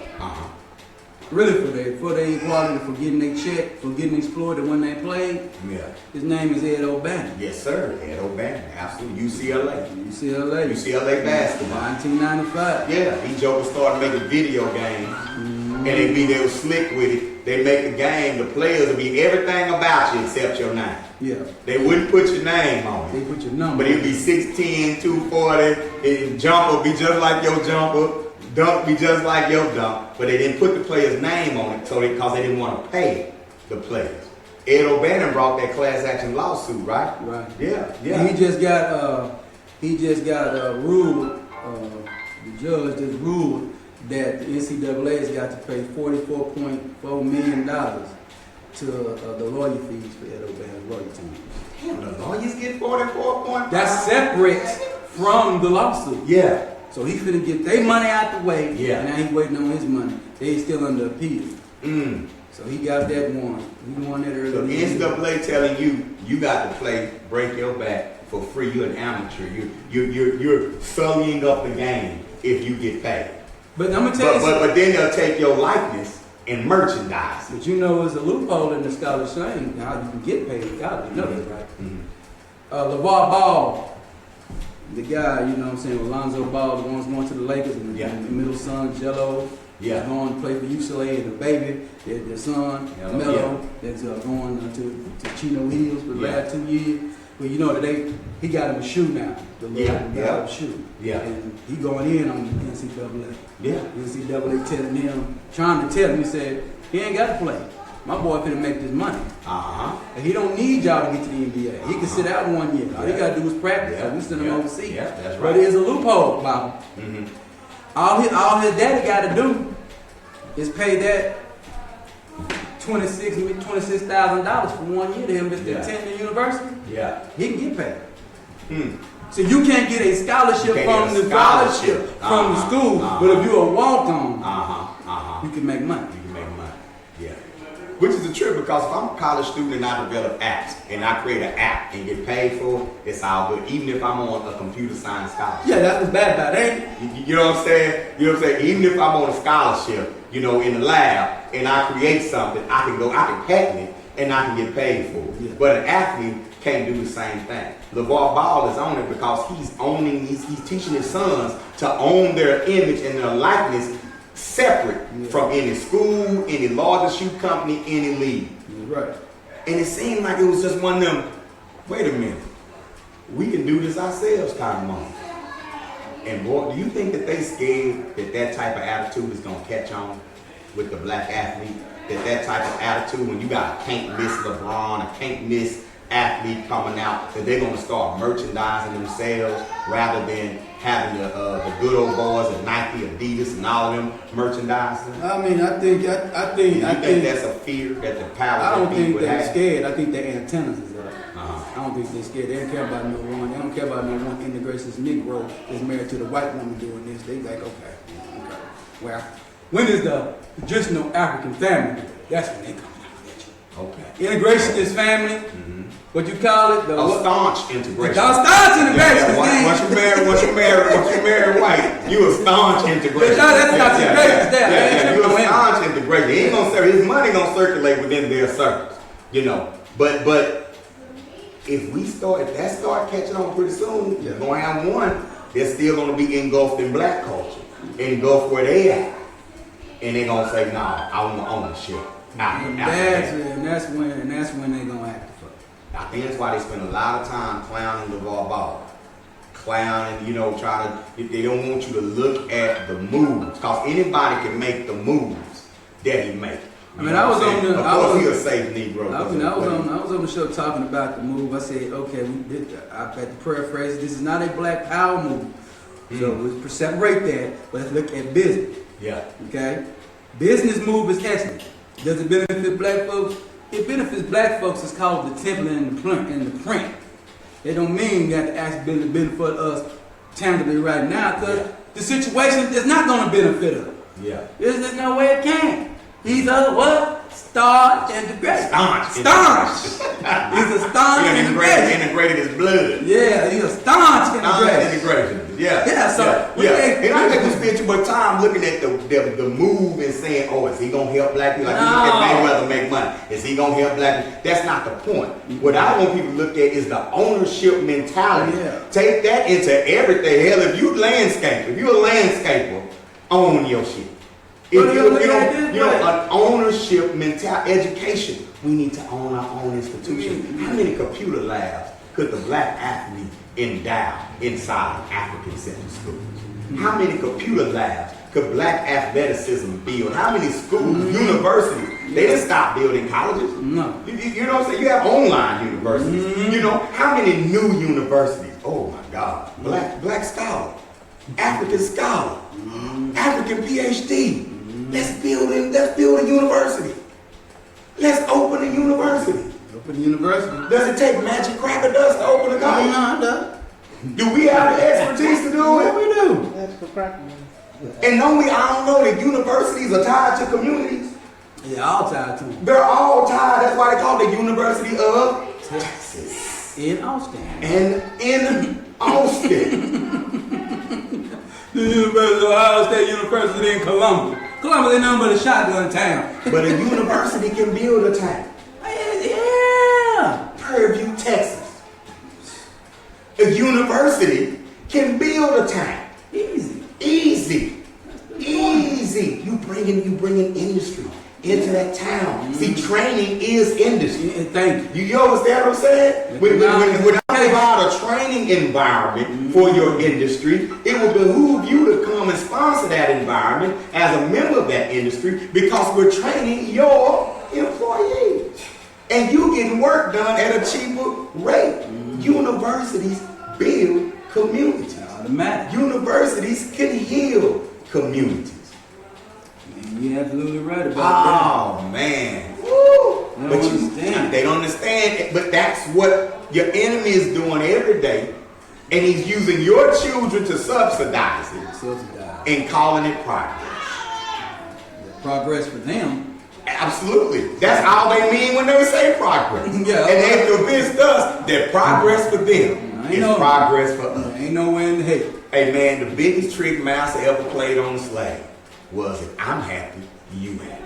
really for their equality, for getting their check, for getting exploited when they played. Yeah. His name is Ed O'Bannon. Yes, sir. Ed O'Bannon, absolutely. UCLA. UCLA basketball. 1995. Yeah, these jokers started making video games, and they were slick with it. They make the game, the players will be everything about you except your name. Yeah. They wouldn't put your name on it. They put your number. But it'd be 6'10", 240, and jumper be just like your jumper, dunk be just like your dunk. But they didn't put the player's name on it because they didn't want to pay the players. Ed O'Bannon brought that class action lawsuit, right? Right. Yeah. And he just got ruled. The judge just ruled that the NCAA has got to pay $44.4 million to the lawyer fees for Ed O'Bannon's lawyer team. Damn, the lawyers get 44.5. That's separate from the lawsuit. Yeah. So he's finna get their money out the way. Yeah. And now he's waiting on his money. They still under appeal. So he got that one. He won that earlier. So the NCAA telling you got to play, break your back for free. You're an amateur. You're sullying up the game if you get paid. But I'm gonna tell you but then they'll take your likeness and merchandise. But you know, there's a loophole in the scholarship saying how you can get paid in college. You know that, right? LeVar Ball, the guy, you know what I'm saying, Alonzo Ball, the one's going to the Lakers, and the middle son, Jello, is going to play for UCLA, and the baby, their son, Melo, that's going to Chino Hills for the last 2 years. Well, you know that he got him a shoe now. The Lord got him a shoe. Yeah. And he going in on the NCAA. Yeah. NCAA telling him, trying to tell him, he said, he ain't got to play. My boy finna make this money. And he don't need y'all to get to the NBA. He can sit out 1 year. All he got to do is practice. So we send him overseas. Yeah, that's right. But there's a loophole about him. All his daddy got to do is pay that $26,000 for 1 year to him just to attend the university. Yeah. He can get paid. So you can't get a scholarship from the school, but if you're a walk-on, you can make money. You can make money. Yeah. Which is the truth, because if I'm a college student and I develop apps and I create an app and get paid for it, it's all good. Even if I'm on a computer science scholarship. Yeah, that's what's bad about it, ain't it? You know what I'm saying? You know what I'm saying? Even if I'm on a scholarship, you know, in the lab, and I create something, I can patent it and I can get paid for it. Yeah. But an athlete can't do the same thing. LeVar Ball is on it because he's teaching his sons to own their image and their likeness separate from any school, any larger shoe company, any league. Right. And it seemed like it was just one of them, wait a minute, we can do this ourselves kind of moment. And boy, do you think that they scared that type of attitude is going to catch on with the black athlete? That type of attitude, when you got a can't miss LeBron, a can't miss athlete coming out, that they're going to start merchandising themselves rather than having the good old boys at Nike, Adidas, and all of them merchandising? I mean, I think that's a fear that the power. I don't think they're have? scared. I think their antennas is up. I don't think they're scared. They don't care about no one. They don't care about no one integrations Negro is married to the white woman doing this. They like, okay. Well, when is the traditional African family? That's when they come down with you. Okay. Integration is family. What you call it? A staunch integration. Staunch integration. Once you marry white, you a staunch integration. That's not integration. Yeah, you a staunch integration. He ain't gonna circulate. His money gonna circulate within their circles, you know. But if that start catching on pretty soon, you're gonna have one that's still gonna be engulfed in black culture, engulfed where they at, and they gonna say, "No, I want ownership." And that's when they gonna act. I think that's why they spend a lot of time clowning LeVar Ball. Clowning, you know, they don't want you to look at the moves, because anybody can make the moves that he makes. I mean, I was on the. Of course, he's a safe Negro. I was on the show talking about the move. I said, okay, I had to paraphrase. This is not a black power move, so we separate that. But let's look at business. Yeah. Okay. Business move is excellent. Does it benefit black folks? It benefits black folks. It's called the template and the print. It don't mean that the actually benefit us tangibly right now, because the situation is not going to benefit us. Yeah. There's no way it can. He's a what? Staunch integration. Staunch. He's a staunch integration. Integrated his blood. Yeah, he's a staunch integration. Yeah. And I think we spend too much time looking at the move and saying, oh, is he gonna help black people? Like Mayweather make money. Is he gonna help black people? That's not the point. What I want people to look at is the ownership mentality. Yeah. Take that into everything. Hell, if you're a landscaper, own your shit. If an ownership mentality, education, we need to own our own institution. How many computer labs could the black athlete endow inside African-centered schools? How many computer labs could black athleticism build? How many schools, universities? They didn't stop building colleges. No. You know what I'm saying? You have online universities. You know, how many new universities? Oh my God. Black scholar, African scholar, African PhD. Let's build a university. Let's open a university. Does it take magic cracker dust to open a college? No, it doesn't. Do we have the expertise to do it? Yeah, we do. That's for cracker. And I don't know that universities are tied to communities. Yeah, all tied to them. They're all tied. That's why they call it the University of Texas. In Austin. And in Austin. The University of Ohio State University in Columbus. Columbus ain't nothing but a shotgun town. But a university can build a town. Yeah. Purview, Texas. A university can build a town. Easy. You bringing industry into that town. See, training is industry. Thank you. You understand what I'm saying? When provide a training environment for your industry, it will behoove you to come and sponsor that environment as a member of that industry because we're training your employees. And you getting work done at a cheaper rate. Universities build communities. Automatic. Universities can heal communities. You're absolutely right about that. Oh man. Woo. They don't understand. They don't understand it, but that's what your enemy is doing every day. And he's using your children to subsidize it. And calling it progress. Progress for them. Absolutely. That's all they mean when they say progress. Yeah. And they convinced us that progress for them is progress for us. Ain't nowhere in the hell. Hey man, the biggest trick master ever played on the slave was if I'm happy, you happy.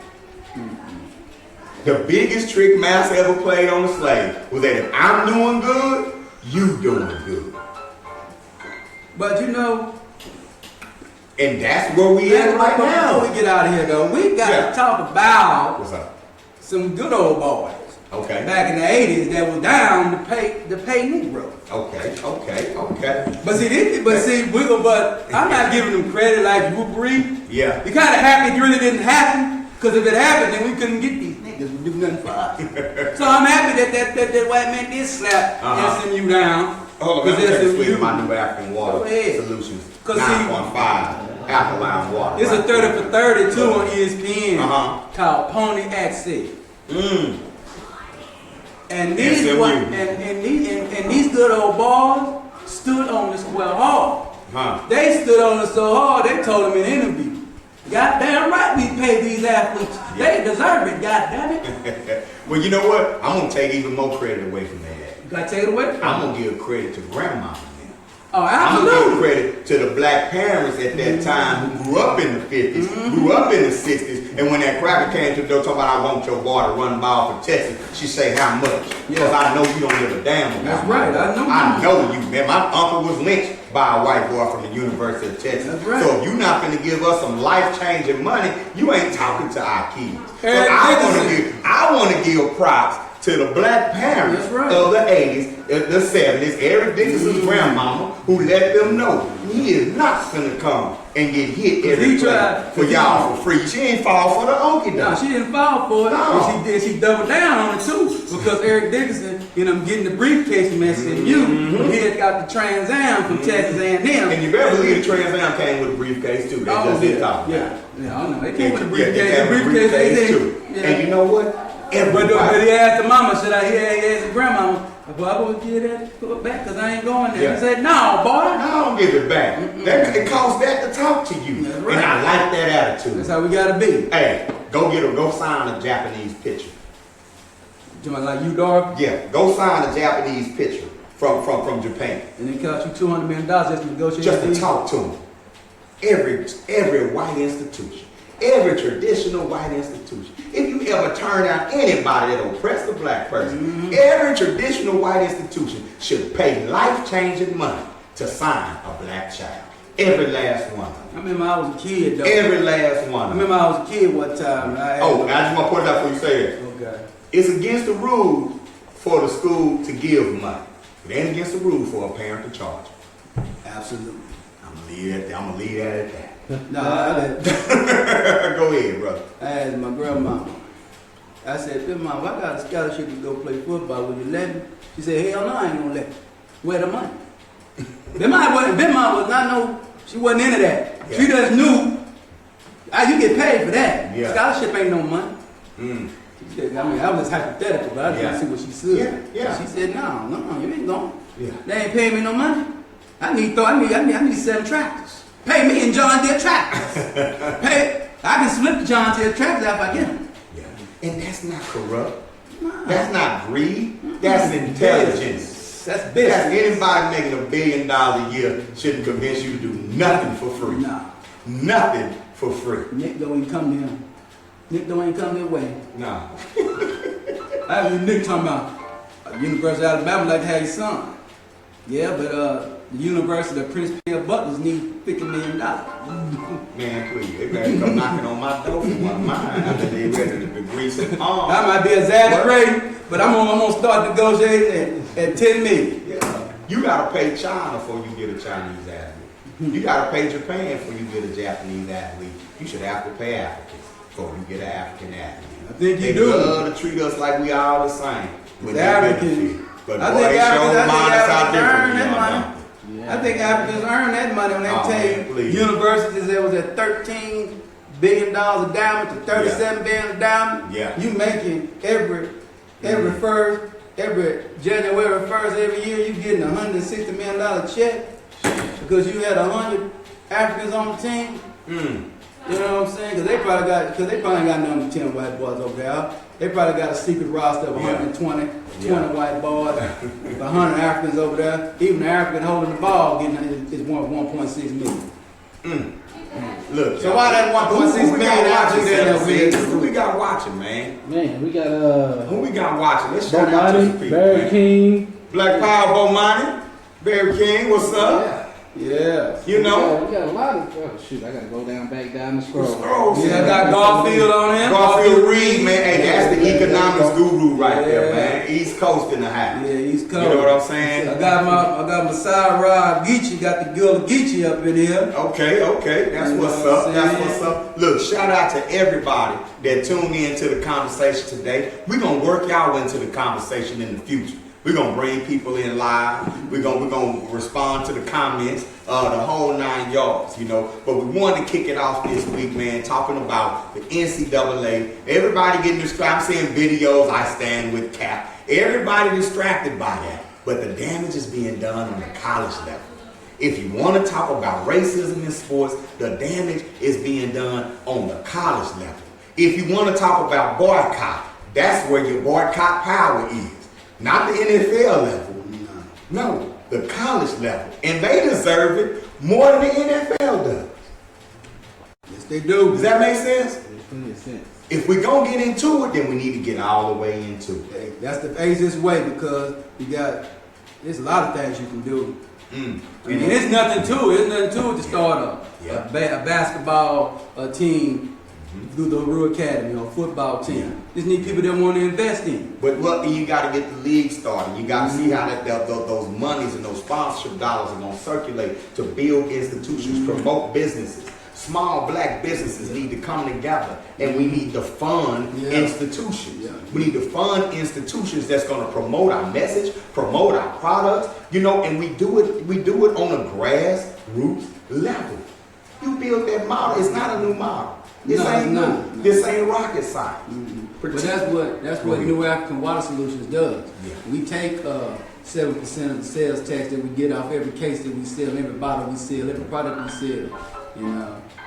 The biggest trick master ever played on the slave was that if I'm doing good, you doing good. But you know, and that's where we at right now. Before we get out of here though, we got to talk about what's up? Some good old boys. Okay. Back in the 80s that was down to pay Negroes. Okay. But I'm not giving them credit like you agree. Yeah. You kind of happy it really didn't happen, because if it happened, then we couldn't get these niggas to do nothing for us. So I'm happy that white man did slap SMU down. Oh, because SMU my new African water solutions. 9.5 alkaline water. It's a 30 for 32 on ESPN called Pony Access. And these and these good old boys stood on the square hard. They stood on it so hard they told them in an interview, "Goddamn right we pay these athletes. They deserve it. Goddamn it." Well, you know what? I'm gonna take even more credit away from that. You gotta take it away. I'm gonna give credit to grandma. Oh, I'm absolutely. gonna give credit to the black parents at that time who grew up in the 50s, grew up in the 60s, and when that cracker came to the door talking about I want your boy to run ball for Texas, she say how much? Because I know you don't give a damn about That's right. I know you, man. My uncle was lynched by a white boy from the University of Texas. That's right. So if you're not gonna give us some life-changing money, you ain't talking to our kids. So I want to give props to the black parents of the 80s, the 70s, Eric Dickinson's grandmama, who let them know he is not gonna come and get hit every play for y'all for free. She ain't fall for the okie No, doke. she didn't fall for it. No. And she doubled down on it too, because Eric Dickinson, getting the briefcase from SMU, he had got the Trans Am from Texas A&M. And you better believe the Trans Am came with a briefcase too. They just didn't talk about it. Yeah, I know. They came with a Yeah, briefcase. they came with a briefcase too. And you know what? But he asked the mama, should I hear he asked the grandmama, well, I will give that back because I ain't going there. Yeah. He said, no, boy. No, I don't give it back. It costs that to talk to you. Right. And I like that attitude. That's how we gotta be. Hey, go sign a Japanese picture. You know, like you, dog? Yeah, go sign a Japanese picture from Japan. And it cost you $200 million just to negotiate. Just to talk to them. Every white institution. Every traditional white institution. If you ever turn down anybody that oppressed a black person, every traditional white institution should pay life-changing money to sign a black child. Every last one. I remember I was a kid, though. Every last one. I remember I was a kid one time. I just want to point out before you say it. Okay. It's against the rules for the school to give money. It ain't against the rules for a parent to charge. Absolutely. I'm gonna leave that at that. No, Go ahead, brother. I asked my grandmama. I said, Mom, I got a scholarship to go play football. Would you let me? She said, hell no, I ain't gonna let you. Where the money? Big Mom was not she wasn't into that. Yeah. She just knew, you get paid for that. Yeah. Scholarship ain't no money. She said, I was just hypothetical, but I just want to see what she said. Yeah. She said, no, you ain't going. Yeah. They ain't paying me no money. I need 7 tractors. Pay me in John Deere tractors. I can slip the John Deere tractors if I get them. Yeah. And that's not corrupt. Nah. That's not greed. That's intelligence. That's business. Anybody making $1 billion a year shouldn't convince you to do nothing for free. Nah. Nothing for free. Nick don't even come there. Nick don't even come their way. Nah. I heard Nick talking about University of Alabama like to have your son. Yeah, but the University of Prince Pierre Butlers need $50 million. Man, please, they better come knocking on my door for one of mine. I think they ready to grease some arms. That might be exaggerating, but I'm gonna start negotiating at $10 million. Yeah. You gotta pay China before you get a Chinese athlete. You gotta pay Japan before you get a Japanese athlete. You should have to pay Africans before you get an African athlete. I think they love to treat us like we all the same. The Africans. But boy, they show mind us how different we are. I think Africans earn that money when they tell you universities that was at $13 billion a diamond to $37 billion a diamond. Yeah. You making every January 1st every year you getting $160 million check because you had 100 Africans on the team. You know what I'm saying? Because they probably got number 10 white boys over there. They probably got a secret roster of 120 white boys, 100 Africans over there. Even the African holding the ball getting is worth 1.6 million. Look, so why that 1.6 million? Who we got watching, man? Man, we got who we got watching? Let's shout Bomani, out to some people, Barry man. King. Black Power, Bomani, Barry King, what's up? Yeah. You know? We got a lot of, oh shoot, I gotta go back down the scroll. Yeah, I got Garfield on him. Garfield Reed, man. Hey, that's the economics guru right there, man. East Coast in the house. Yeah, East Coast. You know what I'm saying? I got my side rod Geechee, got the girl Geechee up in here. Okay. That's what's up. That's what's up. Look, shout out to everybody that tuned in to the conversation today. We're gonna work y'all into the conversation in the future. We're gonna bring people in live. We're gonna respond to the comments, the whole 9 yards, you know. But we wanted to kick it off this week, man, talking about the NCAA. Everybody getting distracted. I'm seeing videos. I stand with Cap. Everybody distracted by that. But the damage is being done on the college level. If you want to talk about racism in sports, the damage is being done on the college level. If you want to talk about boycott, that's where your boycott power is. Not the NFL level. No, the college level. And they deserve it more than the NFL does. Yes, they do. Does that make sense? It makes sense. If we're going to get into it, then we need to get all the way into it. Hey, that's the easiest way because there's a lot of things you can do. I mean, it's nothing to it to start a basketball team through the Ojuok Academy or football team. Yeah. Just need people that want to invest in. But look, you got to get the league started. You got to see how those monies and those sponsorship dollars are going to circulate to build institutions, promote businesses. Small black businesses need to come together, and we need to fund institutions. Yeah. We need to fund institutions that's going to promote our message, promote our products, you know, and we do it on a grassroots level. You build that model. It's not a new model. This ain't new. No. This ain't rocket science. But that's what New African Water Solutions does. Yeah. We take 7% of the sales tax that we get off every case that we sell, every bottle we sell, every product we sell.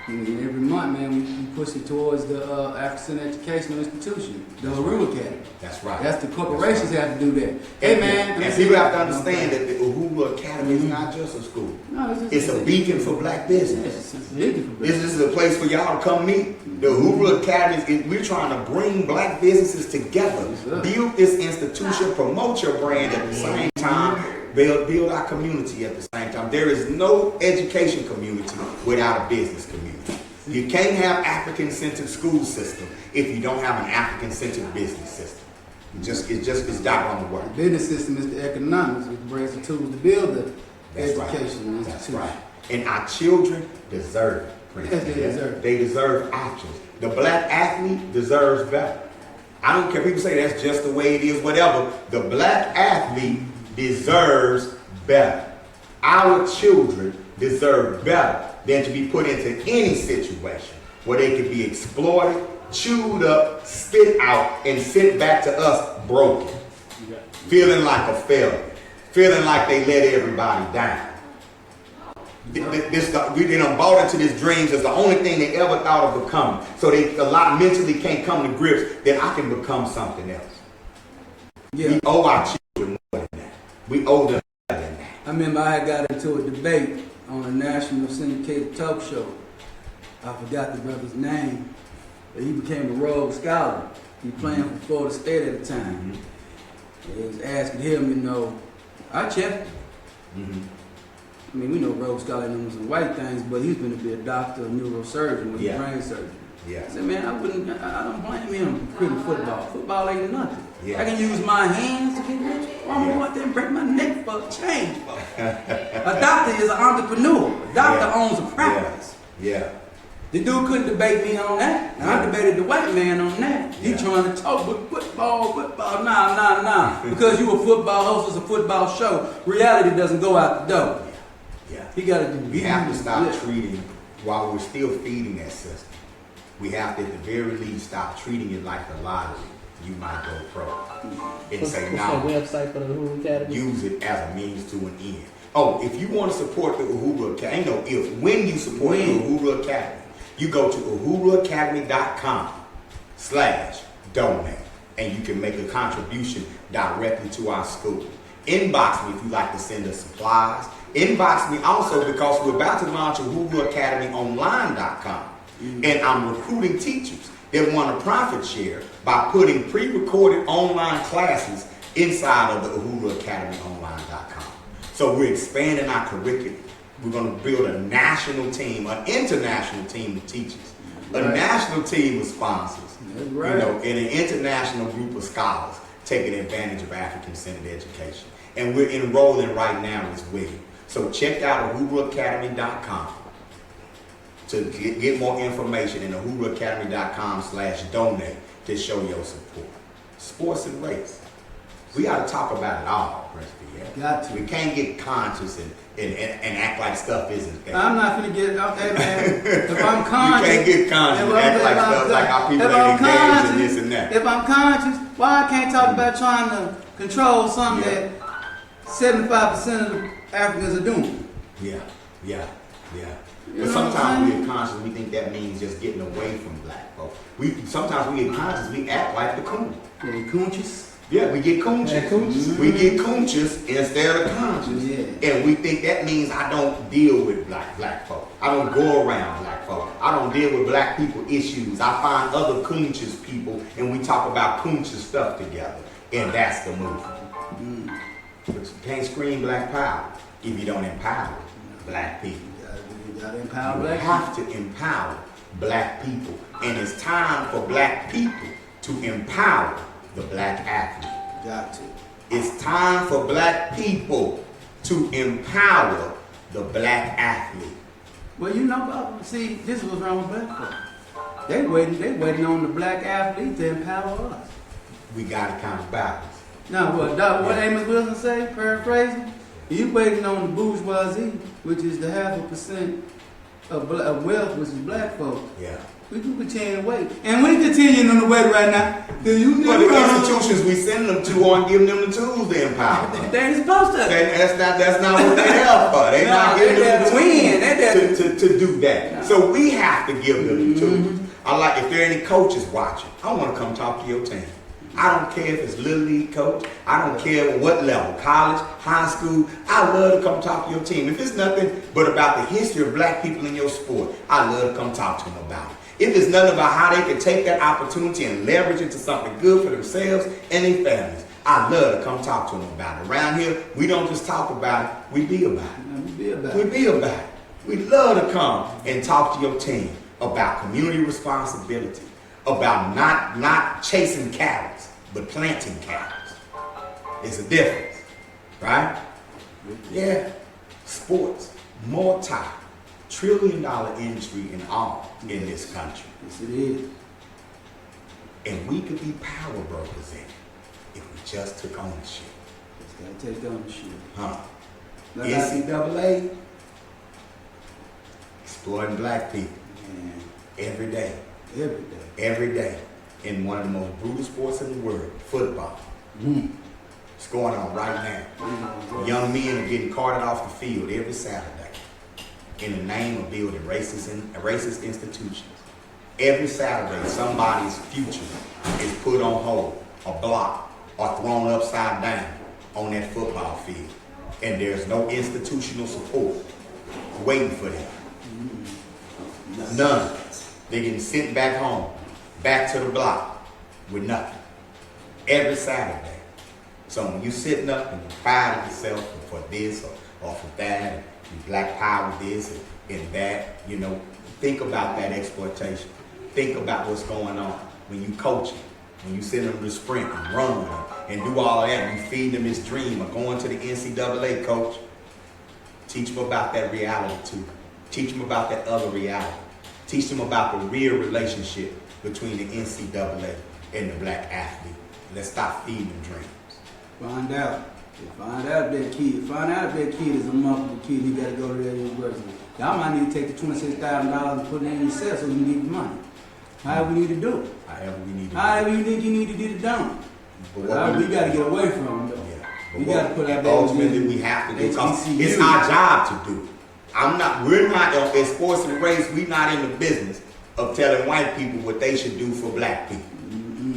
And every month, man, we push it towards the African Educational Institution, the Ojuok Academy. That's right. That's the corporations have to do that. Hey, man. And people have to understand that the Ojuok Academy is not just a school. No, it's a beacon for black business. It's a beacon for black business. This is a place for y'all to come meet. The Ojuok Academy, we're trying to bring black businesses together, build this institution, promote your brand at the same time, build our community at the same time. There is no education community without a business community. You can't have African-centered school system if you don't have an African-centered business system. It's not going to work. The business system is the economics, which brings the tools to build the education. Right. That's right. And our children deserve it. Yes, they deserve it. They deserve options. The black athlete deserves better. I don't care. People say that's just the way it is, whatever. The black athlete deserves better. Our children deserve better than to be put into any situation where they could be exploited, chewed up, spit out, and sent back to us broken, feeling like a failure, feeling like they let everybody down. We done bought into this dreams as the only thing they ever thought of becoming. So they a lot mentally can't come to grips that I can become something else. Yeah. We owe our children more than that. We owe them more than that. I remember I had got into a debate on a national syndicated talk show. I forgot the brother's name, but he became a Rhodes Scholar. He playing for Florida State at the time. They was asking him, I checked. I mean, we know Rhodes Scholar knows some white things, but he's going to be a doctor, a neurosurgeon with brain surgery. Yeah. I said, man, I don't blame him for quitting football. Football ain't nothing. Yeah. I can use my hands to get rich. I'm gonna go out there and break my neck for change. A doctor is an entrepreneur. A doctor owns a practice. Yeah. The dude couldn't debate me on that. And I debated the white man on that. He trying to talk with football. Nah. Because you a football host, it's a football show. Reality doesn't go out the door. Yeah. He got to do. We have to stop treating, while we're still feeding that system, we have to at the very least stop treating it like the lottery. You might go pro. And say, what's that website for the Uhuru Academy? Use it as a means to an end. Oh, if you want to support the Uhuru Academy, ain't no if. When you support the Uhuru Academy, you go to uhuruacademy.com/donate and you can make a contribution directly to our school. Inbox me if you'd like to send us supplies. Inbox me also because we're about to launch uhuruacademyonline.com and I'm recruiting teachers that want to profit share by putting pre-recorded online classes inside of the uhuruacademyonline.com. So we're expanding our curriculum. We're going to build a national team, an international team of teachers, a national team of sponsors, and an international group of scholars taking advantage of African-centered education. And we're enrolling right now as well. So check out uhuruacademy.com to get more information, and uhuruacademy.com/donate to show your support. Sports and race. We got to talk about it all, Prince Pierre. Got to. We can't get conscious and act like stuff isn't there. I'm not finna get okay, man. If I'm conscious, you can't get conscious and act like stuff like our people ain't engaged in this and that. If I'm conscious, why I can't talk about trying to control something that 75% of the Africans are doing? Yeah. You But know sometimes we get conscious, we think that means just getting away from black folks. Sometimes we get conscious, we act like the coon. Getting conscious? Yeah, we get conscious. We get conscious instead of conscious. Yeah. And we think that means I don't deal with black folk. I don't go around black folk. I don't deal with black people issues. I find other conscious people and we talk about conscious stuff together. And that's the movement. But you can't scream black power if you don't empower black people. You gotta empower You black have to empower black people. And it's time for black people to empower the black athlete. Got to. It's time for black people to empower the black athlete. Well, you know, see, this is what's wrong with black folks. They waiting on the black athlete to empower us. We got it kind of backwards. Now, what Amos Wilson say, paraphrasing? You waiting on the bourgeoisie, which is the 0.5% of wealth, which is black folks. Yeah. We can continue to wait. And we continuing on the wait right now. But the institutions we send them to aren't giving them the tools to empower. They ain't supposed to. That's not what they're there for. They're not giving them the tools to do that. No. So we have to give them the tools. If there are any coaches watching, I want to come talk to your team. I don't care if it's little league coach. I don't care what level, college, high school. I love to come talk to your team. If it's nothing but about the history of black people in your sport, I love to come talk to them about it. If it's nothing about how they can take that opportunity and leverage it to something good for themselves and their families, I love to come talk to them about it. Around here, we don't just talk about it, we be about it. We be about it. We love to come and talk to your team about community responsibility, about not chasing carrots, but planting carrots. It's a difference, right? Yeah. Sports, multi-trillion-dollar industry in all in this country. Yes, it is. And we could be power brokers in it if we just took ownership. Just gotta take ownership. NCAA, exploiting black people. Man. Every day. Every day. Every day. In one of the most brutal sports in the world, football. It's going on right now. Young men are getting carted off the field every Saturday in the name of building racist institutions. Every Saturday, somebody's future is put on hold, or blocked, or thrown upside down on that football field. And there's no institutional support waiting for them. None. They're getting sent back home, back to the block with nothing. Every Saturday. So when you're sitting up and you're proud of yourself for this or for that, and you black power this and that, think about that exploitation. think about what's going on when you coaching, when you send them to sprint and run with them and do all of that. And you feed them this dream of going to the NCAA, coach. Teach them about that reality too. Teach them about that other reality. Teach them about the real relationship between the NCAA and the black athlete. Let's stop feeding them dreams. Find out. Find out if that kid is a multiple kid, he got to go to that university. Y'all might need to take the $26,000 and put it in yourself so you can get the money. However we need to do it. However we need to However you think you need to get it done. But we got to get away from them though. Yeah. We got to put our ultimately we have to do because it's our job to do it. We're not, as sports and race, we're not in the business of telling white people what they should do for black people.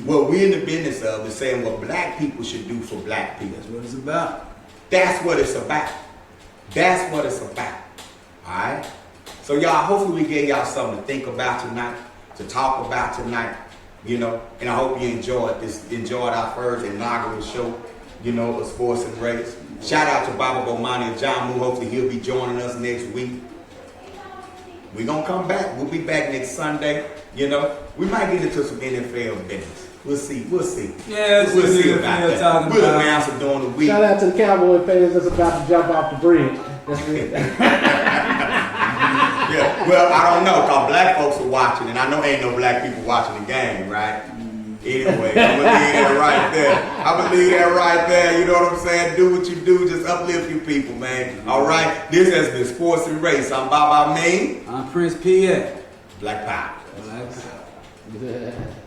What we're in the business of is saying what black people should do for black people. That's what it's about. That's what it's about. That's what it's about. Alright? So y'all, hopefully we gave y'all something to think about tonight, to talk about tonight, you know, and I hope you enjoyed our first inaugural show, you know, of Sports and Race. Shout out to Baba Bomani and John Moo. Hopefully he'll be joining us next week. We're going to come back. We'll be back next Sunday, you know. We might get into some NFL business. We'll see. Yeah, we'll see about that. We'll announce it during the week. Shout out to the Cowboy fans that's about to jump off the bridge. That's it. Yeah, well, I don't know, because black folks are watching, and I know ain't no black people watching the game, right? Anyway, I'm going to leave that right there. I'm going to leave that right there. You know what I'm saying? Do what you do. Just uplift your people, man. All right? This has been Sports and Race. I'm Amin. I'm Prince Pierre. Black Power. Black Power.